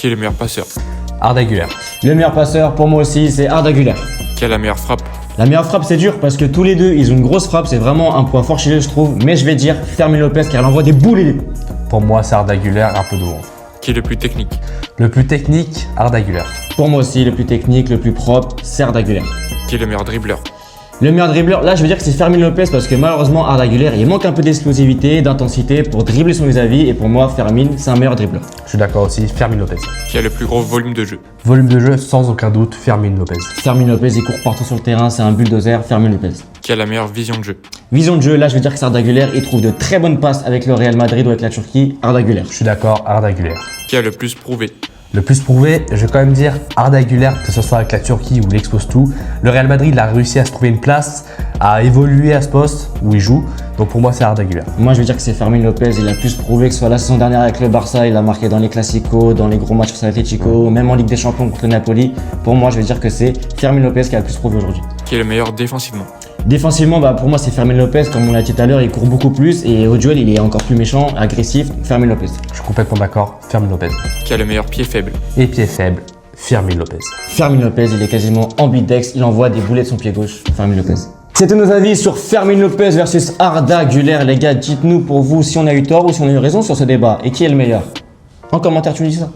Qui est le meilleur passeur? Arda Güler. Le meilleur passeur pour moi aussi, c'est Arda Güler. Qui a la meilleure frappe? La meilleure frappe, c'est dur parce que tous les deux, ils ont une grosse frappe. C'est vraiment un point fort chez eux, je trouve. Mais je vais dire Fermin Lopez car elle envoie des boules. Pour moi, c'est Arda Güler, un peu de honte. Qui est le plus technique? Le plus technique, Arda Güler. Pour moi aussi, le plus technique, le plus propre, c'est Arda Güler. Qui est le meilleur dribbleur? Le meilleur dribbleur, là je veux dire que c'est Fermin Lopez parce que malheureusement Arda Güler il manque un peu d'explosivité, d'intensité pour dribbler son vis-à-vis et pour moi Fermin c'est un meilleur dribbleur. Je suis d'accord aussi, Fermin Lopez. Qui a le plus gros volume de jeu? Volume de jeu, sans aucun doute, Fermin Lopez. Fermin Lopez il court partout sur le terrain, c'est un bulldozer, Fermin Lopez. Qui a la meilleure vision de jeu? Vision de jeu, là je veux dire que c'est Arda Güler, il trouve de très bonnes passes avec le Real Madrid ou avec la Turquie, Arda Güler. Je suis d'accord, Arda Güler. Qui a le plus prouvé? Le plus prouvé, je vais quand même dire Arda Güler, que ce soit avec la Turquie ou l'Expose tout. Le Real Madrid il a réussi à se trouver une place, à évoluer à ce poste où il joue. Donc pour moi, c'est Arda Güler. Moi je veux dire que c'est Fermin Lopez, il a plus prouvé que ce soit la saison dernière avec le Barça, il a marqué dans les Clasico, dans les gros matchs face à l'Atlético, même en Ligue des Champions contre le Napoli. Pour moi je veux dire que c'est Fermin Lopez qui a le plus prouvé aujourd'hui. Qui est le meilleur défensivement? Défensivement, pour moi c'est Fermin Lopez, comme on l'a dit tout à l'heure, il court beaucoup plus et au duel il est encore plus méchant, agressif, Fermin Lopez. Je suis complètement d'accord, Fermin Lopez. Qui a le meilleur pied faible? Et pied faible, Fermin Lopez. Fermin Lopez, il est quasiment ambidex, il envoie des boulets de son pied gauche, Fermin Lopez. C'était nos avis sur Fermin Lopez versus Arda Güler. Les gars, dites-nous pour vous si on a eu tort ou si on a eu raison sur ce débat et qui est le meilleur. En commentaire, tu me dis ça.